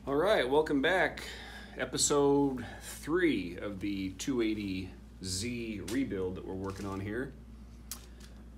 All right, welcome back. Episode 3 of the 280Z rebuild that we're working on here.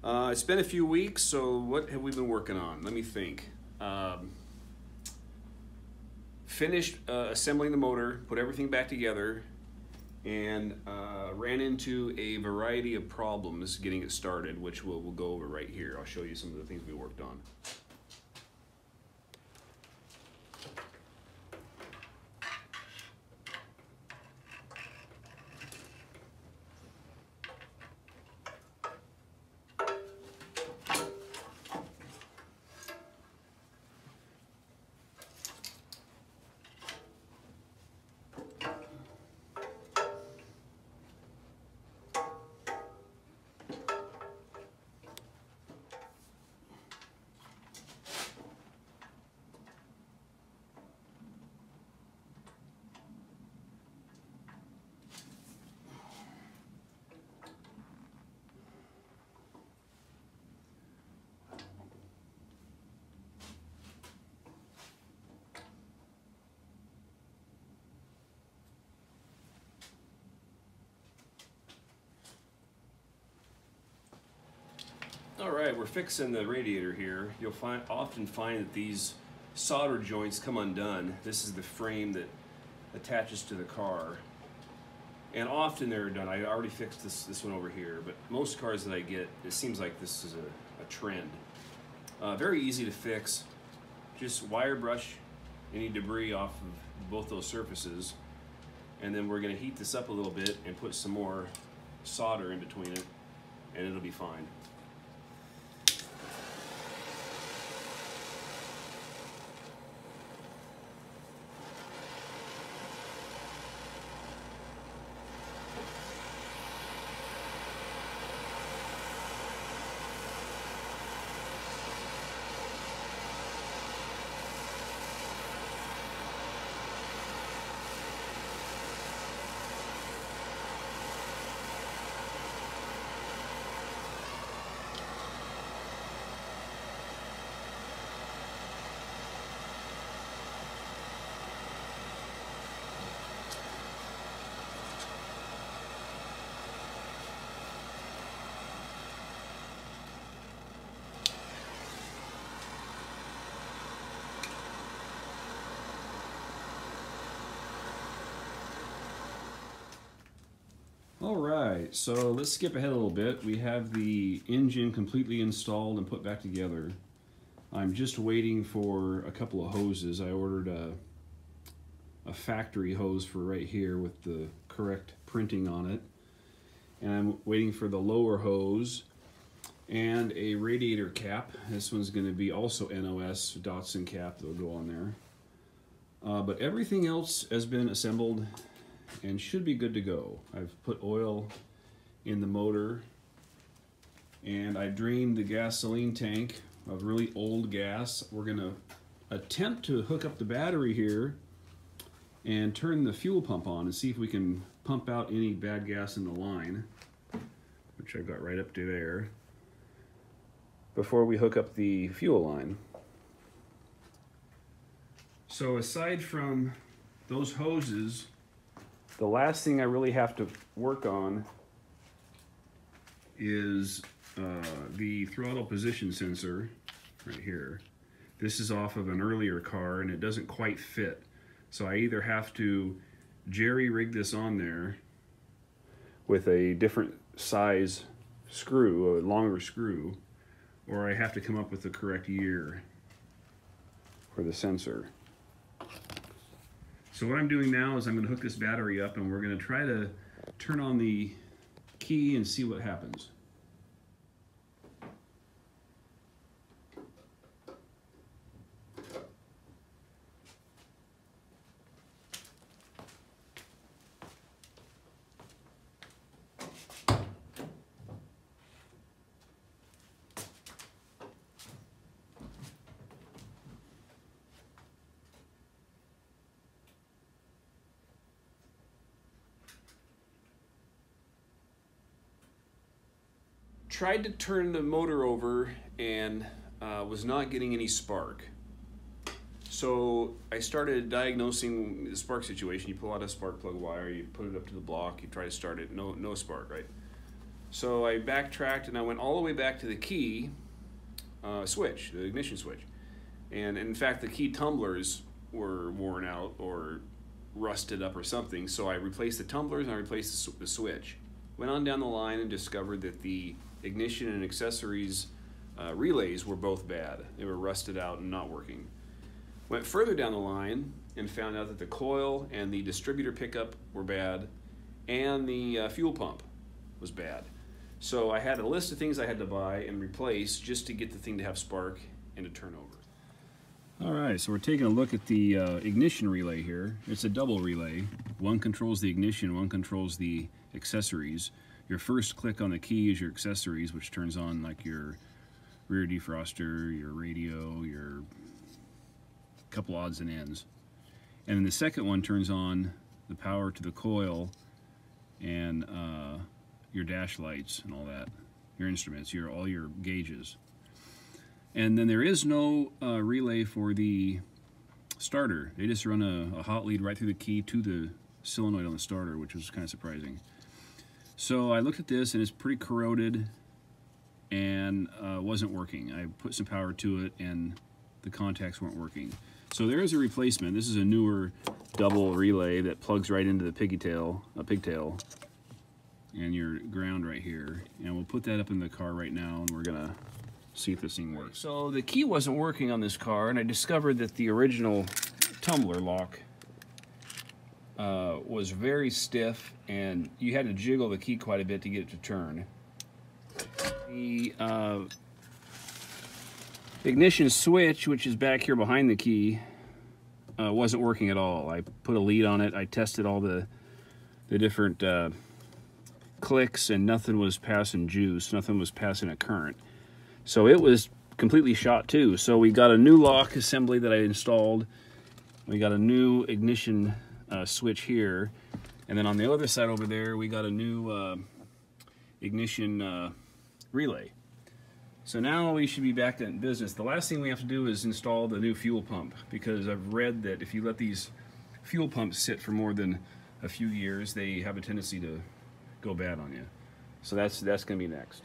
It's been a few weeks, so what have we been working on? Let me think. Finished assembling the motor, put everything back together, and ran into a variety of problems getting it started, which we'll go over right here. I'll show you some of the things we worked on. All right, we're fixing the radiator here. You'll often find that these solder joints come undone. This is the frame that attaches to the car. And often they're done. I already fixed this one over here, but most cars that I get, it seems like this is a trend. Very easy to fix. Just wire brush any debris off of both those surfaces. And then we're gonna heat this up a little bit and put some more solder in between it, and it'll be fine. All right, so let's skip ahead a little bit. We have the engine completely installed and put back together. I'm just waiting for a couple of hoses. I ordered a factory hose for right here with the correct printing on it. And I'm waiting for the lower hose and a radiator cap. This one's gonna be also NOS Datsun cap that'll go on there. But everything else has been assembled and should be good to go. I've put oil in the motor, and I drained the gasoline tank of really old gas. We're gonna attempt to hook up the battery here and turn the fuel pump on and see if we can pump out any bad gas in the line, which I've got right up to there, before we hook up the fuel line. So aside from those hoses, the last thing I really have to work on is the throttle position sensor right here. This is off of an earlier car and it doesn't quite fit. So I either have to jerry-rig this on there with a different size screw, a longer screw, or I have to come up with the correct year for the sensor. So what I'm doing now is I'm going to hook this battery up and we're going to try to turn on the key and see what happens. Tried to turn the motor over and was not getting any spark. So I started diagnosing the spark situation. You pull out a spark plug wire, you put it up to the block, you try to start it, no spark, right? So I backtracked and I went all the way back to the key switch, the ignition switch. And in fact, the key tumblers were worn out or rusted up or something, so I replaced the tumblers and I replaced the switch. Went on down the line and discovered that the ignition and accessories relays were both bad. They were rusted out and not working. Went further down the line and found out that the coil and the distributor pickup were bad and the fuel pump was bad. So I had a list of things I had to buy and replace just to get the thing to have spark and to turn over. All right, so we're taking a look at the ignition relay here. It's a double relay. One controls the ignition, one controls the accessories. Your first click on the key is your accessories, which turns on like your rear defroster, your radio, your couple odds and ends. And then the second one turns on the power to the coil and your dash lights and all that, your instruments, all your gauges. And then there is no relay for the starter. They just run a hot lead right through the key to the solenoid on the starter, which was kind of surprising. So I looked at this and it's pretty corroded and wasn't working. I put some power to it and the contacts weren't working. So there is a replacement. This is a newer double relay that plugs right into the pigtail, and your ground right here. And we'll put that up in the car right now and we're gonna see if this thing works. So the key wasn't working on this car and I discovered that the original tumbler lock was very stiff and you had to jiggle the key quite a bit to get it to turn. The ignition switch, which is back here behind the key, wasn't working at all. I put a lead on it, I tested all the different clicks and nothing was passing juice, nothing was passing a current. So it was completely shot too. So we got a new lock assembly that I installed. We got a new ignition switch here. And then on the other side over there, we got a new ignition relay. So now we should be back in business. The last thing we have to do is install the new fuel pump, because I've read that if you let these fuel pumps sit for more than a few years, they have a tendency to go bad on you. So that's going to be next.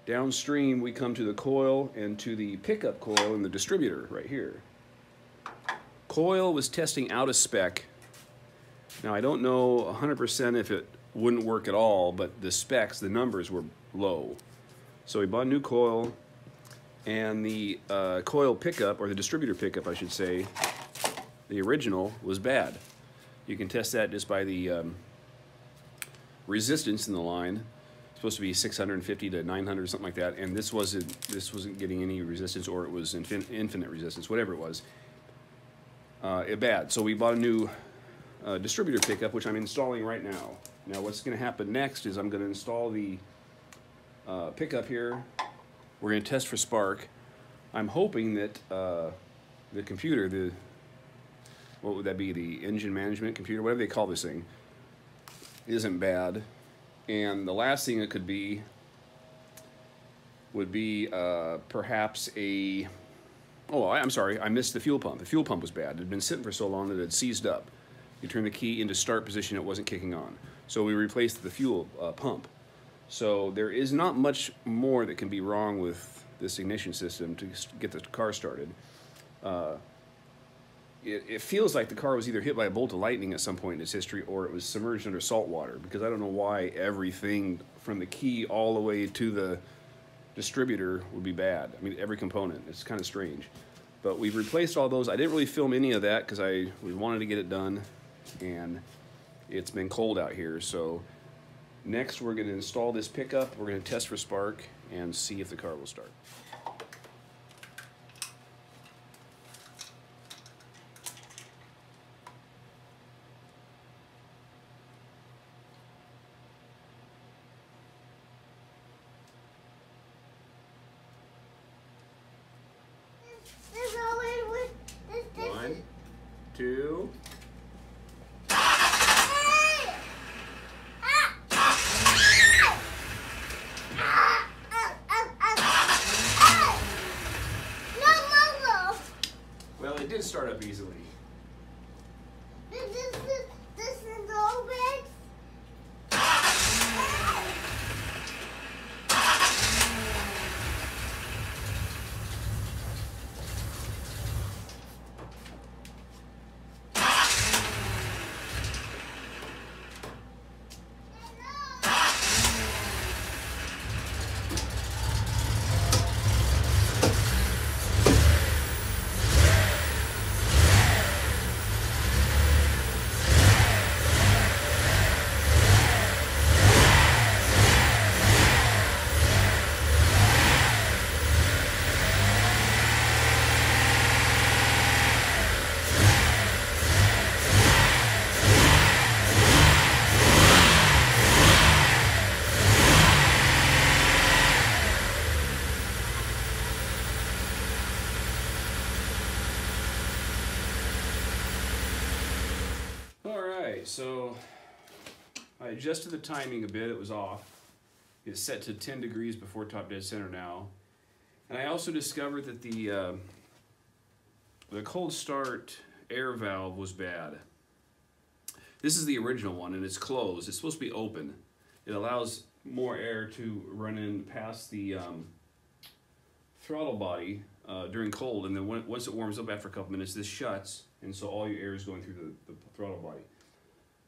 Downstream, we come to the coil and to the pickup coil and the distributor right here. Coil was testing out of spec. Now, I don't know 100% if it wouldn't work at all, but the specs, the numbers were low. So we bought a new coil, and the coil pickup, or the distributor pickup, I should say, the original, was bad. You can test that just by the resistance in the line. Supposed to be 650 to 900, something like that, and this wasn't getting any resistance, or it was infinite resistance, whatever it was. Bad. So we bought a new distributor pickup, which I'm installing right now. Now what's going to happen next is I'm going to install the pickup here. We're going to test for spark. I'm hoping that the computer, what would that be, the engine management computer, whatever they call this thing, isn't bad. And the last thing it could be would be perhaps a... Oh, I'm sorry, I missed the fuel pump. The fuel pump was bad. It had been sitting for so long that it had seized up. You turn the key into start position, it wasn't kicking on. So we replaced the fuel pump. So there is not much more that can be wrong with this ignition system to get the car started. It feels like the car was either hit by a bolt of lightning at some point in its history, or it was submerged under salt water, because I don't know why everything from the key all the way to the distributor would be bad. I mean, every component. It's kind of strange. But we've replaced all those. I didn't really film any of that because we wanted to get it done, and it's been cold out here. So next we're going to install this pickup. We're going to test for spark and see if the car will start. 2. Well, it did start up easily. This is all big. So I adjusted the timing a bit. It was off. It's set to 10 degrees before top dead center now. And I also discovered that the cold start air valve was bad. This is the original one, and it's closed. It's supposed to be open. It allows more air to run in past the throttle body during cold, and then once it warms up after a couple minutes, this shuts, and so all your air is going through the throttle body.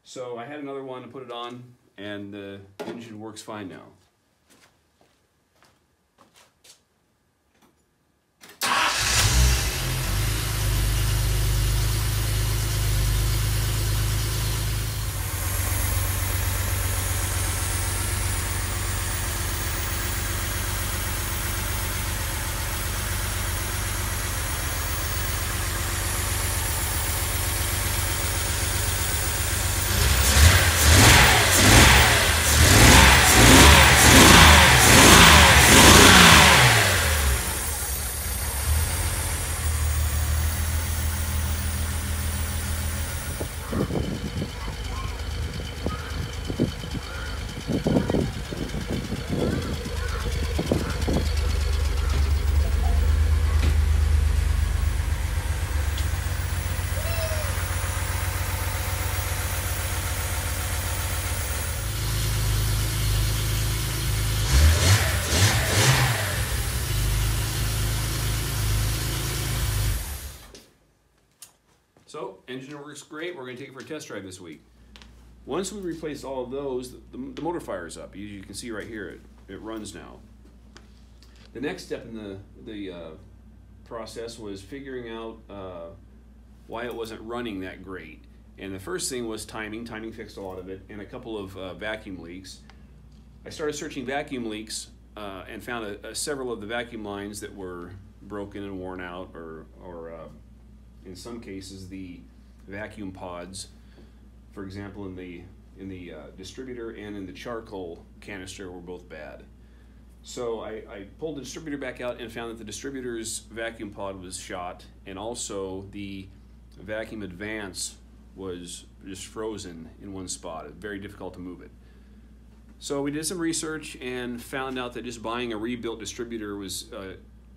So I had another one to put it on, and the engine works fine now. So, engine works great. We're going to take it for a test drive this week. Once we replace all of those, the motor fires up. You can see right here, it runs now. The next step in the process was figuring out why it wasn't running that great. And the first thing was timing. Timing fixed a lot of it, and a couple of vacuum leaks. I started searching vacuum leaks and found several of the vacuum lines that were broken and worn out, or in some cases the vacuum pods, for example, in the distributor and in the charcoal canister, were both bad. So I pulled the distributor back out and found that the distributor's vacuum pod was shot, and also the vacuum advance was just frozen in one spot. It's very difficult to move it. So we did some research and found out that just buying a rebuilt distributor was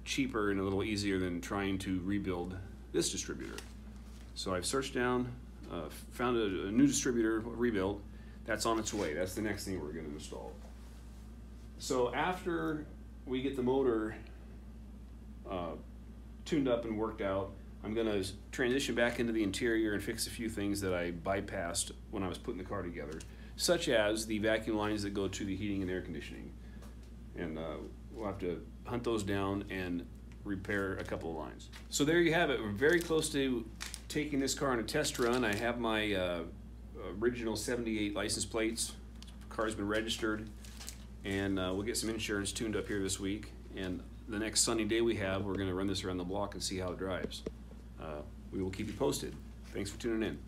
cheaper and a little easier than trying to rebuild this distributor. So I've searched down, found a new distributor rebuilt. That's on its way. That's the next thing we're going to install. So after we get the motor tuned up and worked out, I'm going to transition back into the interior and fix a few things that I bypassed when I was putting the car together, such as the vacuum lines that go to the heating and air conditioning. And we'll have to hunt those down and repair a couple of lines. So there you have it. We're very close to taking this car on a test run. I have my original 78 license plates. The car's been registered, and we'll get some insurance tuned up here this week. And the next sunny day we have, we're going to run this around the block and see how it drives. We will keep you posted. Thanks for tuning in.